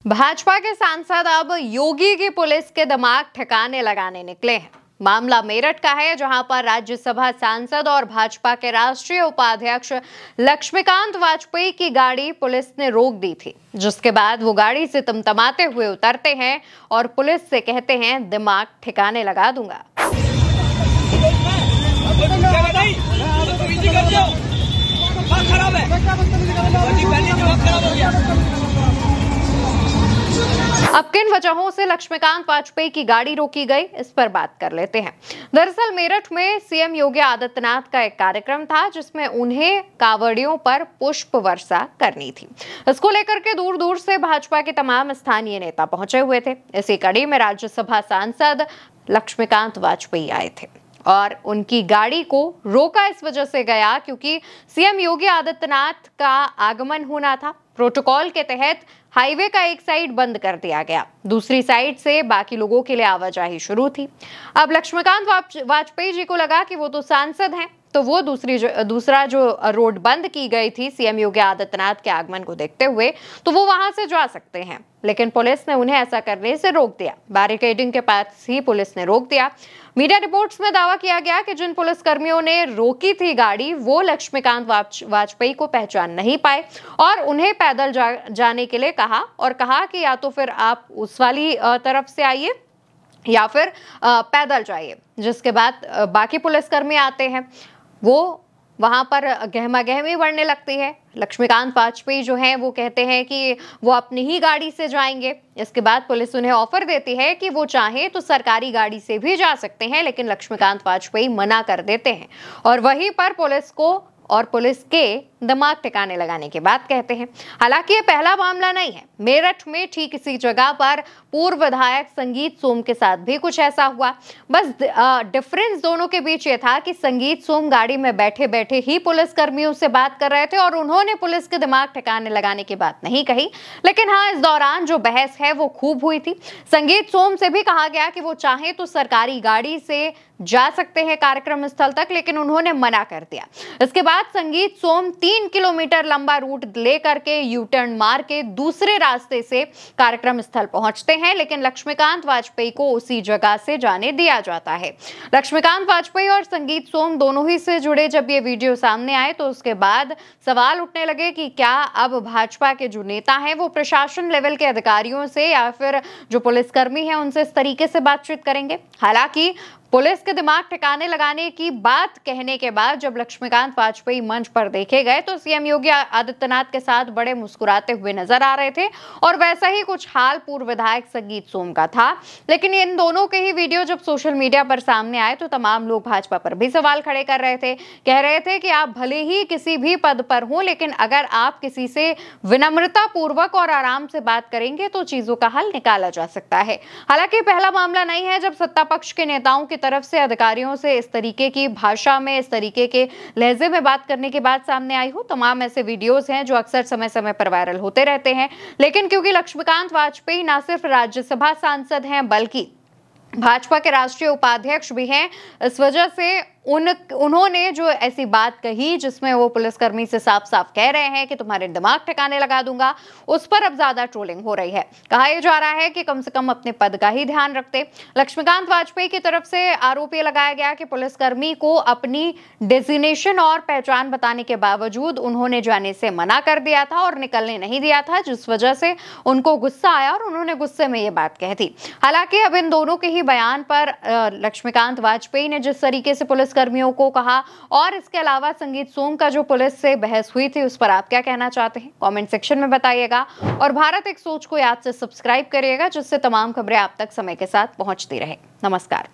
भाजपा के सांसद अब योगी की पुलिस के दिमाग ठिकाने लगाने निकले हैं। मामला मेरठ का है, जहां पर राज्यसभा सांसद और भाजपा के राष्ट्रीय उपाध्यक्ष लक्ष्मीकांत वाजपेयी की गाड़ी पुलिस ने रोक दी थी, जिसके बाद वो गाड़ी से तमतमाते हुए उतरते हैं और पुलिस से कहते हैं दिमाग ठिकाने लगा दूंगा। अब किन वजहों से लक्ष्मीकांत वाजपेयी की गाड़ी रोकी गई, इस पर बात कर लेते हैं। दरअसल मेरठ में सीएम योगी आदित्यनाथ का एक कार्यक्रम था, जिसमें उन्हें कांवड़ियों पर पुष्प वर्षा करनी थी। इसको लेकर के दूर दूर से भाजपा के तमाम स्थानीय नेता पहुंचे हुए थे। इसी कड़ी में राज्यसभा सांसद लक्ष्मीकांत वाजपेयी आए थे और उनकी गाड़ी को रोका इस वजह से गया क्योंकि सीएम योगी आदित्यनाथ का आगमन होना था। प्रोटोकॉल के तहत हाईवे का एक साइड बंद कर दिया गया, दूसरी साइड से बाकी लोगों के लिए आवाजाही शुरू थी। अब लक्ष्मीकांत वाजपेयी जी को लगा कि वो तो सांसद हैं, तो वो दूसरा जो रोड बंद की गई थी सीएम योगी आदित्यनाथ के आगमन को देखते हुए, तो वो वहां से जा सकते हैं, लेकिन पुलिस ने उन्हें ऐसा करने से रोक दिया। बैरिकेडिंग के पास ही पुलिस ने रोक दिया। मीडिया रिपोर्ट्स में दावा किया गया कि जिन पुलिसकर्मियों ने रोकी थी गाड़ी, वो लक्ष्मीकांत वाजपेयी को पहचान नहीं पाए और उन्हें पैदल जाने के लिए कहा और कहा कि या तो फिर आप उस वाली तरफ से आइए या फिर पैदल जाइए। जिसके बाद बाकी पुलिसकर्मी आते हैं, वो वहां पर गहमागहमी बढ़ने लगती है। लक्ष्मीकांत वाजपेयी जो हैं वो कहते हैं कि वो अपनी ही गाड़ी से जाएंगे। इसके बाद पुलिस उन्हें ऑफर देती है कि वो चाहे तो सरकारी गाड़ी से भी जा सकते हैं, लेकिन लक्ष्मीकांत वाजपेयी मना कर देते हैं और वहीं पर पुलिस को और पुलिस के दिमाग ठिकाने लगाने की बात कहते हैं। हालांकि ये पहला मामला नहीं है। मेरठ में ठीक इसी जगह पर पूर्व विधायक संगीत सोम के साथ भी कुछ ऐसा हुआ। बस डिफरेंस दोनों के बीच ये था कि संगीत सोम गाड़ी में बैठे बैठे ही पुलिस कर्मियों से बात कर रहे थे और उन्होंने पुलिस के दिमाग ठिकाने लगाने की बात नहीं कही। लेकिन हाँ, इस दौरान जो बहस है वो खूब हुई थी। संगीत सोम से भी कहा गया कि वो चाहे तो सरकारी गाड़ी से जा सकते हैं कार्यक्रम स्थल तक, लेकिन उन्होंने मना कर दिया। इसके बाद संगीत सोम 3 किलोमीटर लंबा रूट लेकर के यू टर्न मार के दूसरे रास्ते से कार्यक्रम स्थल पहुंचते हैं, लेकिन लक्ष्मीकांत वाजपेयी को उसी जगह से जाने दिया जाता है। लक्ष्मीकांत वाजपेयी और संगीत सोम दोनों ही से जुड़े जब ये वीडियो सामने आए, तो उसके बाद सवाल उठने लगे कि क्या अब भाजपा के जो नेता हैं वो प्रशासन लेवल के अधिकारियों से या फिर जो पुलिसकर्मी हैं उनसे इस तरीके से बातचीत करेंगे। हालांकि पुलिस के दिमाग ठिकाने लगाने की बात कहने के बाद जब लक्ष्मीकांत वाजपेयी मंच पर देखे गए, तो सीएम योगी आदित्यनाथ के साथ बड़े मुस्कुराते हुए नजर आ रहे थे और वैसा ही कुछ हाल पूर्व विधायक संगीत सोम का था। लेकिन इन दोनों के ही वीडियो जब सोशल मीडिया पर सामने आए, तो तमाम लोग भाजपा पर भी सवाल खड़े कर रहे थे। कह रहे थे कि आप भले ही किसी भी पद पर हो, लेकिन अगर आप किसी से विनम्रता पूर्वक और आराम से बात करेंगे तो चीजों का हल निकाला जा सकता है। हालांकि पहला मामला नहीं है जब सत्ता पक्ष के नेताओं की तरफ से अधिकारियों से इस तरीके की भाषा में, इस तरीके के लहजे में बात करने की बात सामने आई हो। तमाम ऐसे वीडियोस हैं जो अक्सर समय समय पर वायरल होते रहते हैं, लेकिन क्योंकि लक्ष्मीकांत वाजपेयी न सिर्फ राज्यसभा सांसद हैं बल्कि भाजपा के राष्ट्रीय उपाध्यक्ष भी हैं, इस वजह से उन्होंने जो ऐसी बात कही जिसमें वो पुलिसकर्मी से साफ साफ कह रहे हैं कि तुम्हारे दिमाग ठिकाने लगा दूंगा, उस पर अब ज्यादा ट्रोलिंग हो रही है। कहा यह जा रहा है कि कम से कम अपने पद का ही ध्यान रखते। लक्ष्मीकांत वाजपेयी की तरफ से आरोप ये लगाया गया कि पुलिसकर्मी को अपनी डेजिग्नेशन और पहचान बताने के बावजूद उन्होंने जाने से मना कर दिया था और निकलने नहीं दिया था, जिस वजह से उनको गुस्सा आया और उन्होंने गुस्से में ये बात कह दी। हालांकि अब इन दोनों के ही बयान पर लक्ष्मीकांत वाजपेयी ने जिस तरीके से पुलिसकर्मियों को कहा और इसके अलावा संगीत सोम का जो पुलिस से बहस हुई थी, उस पर आप क्या कहना चाहते हैं कमेंट सेक्शन में बताइएगा। और भारत एक सोच को याद से सब्सक्राइब करिएगा, जिससे तमाम खबरें आप तक समय के साथ पहुंचती रहे। नमस्कार।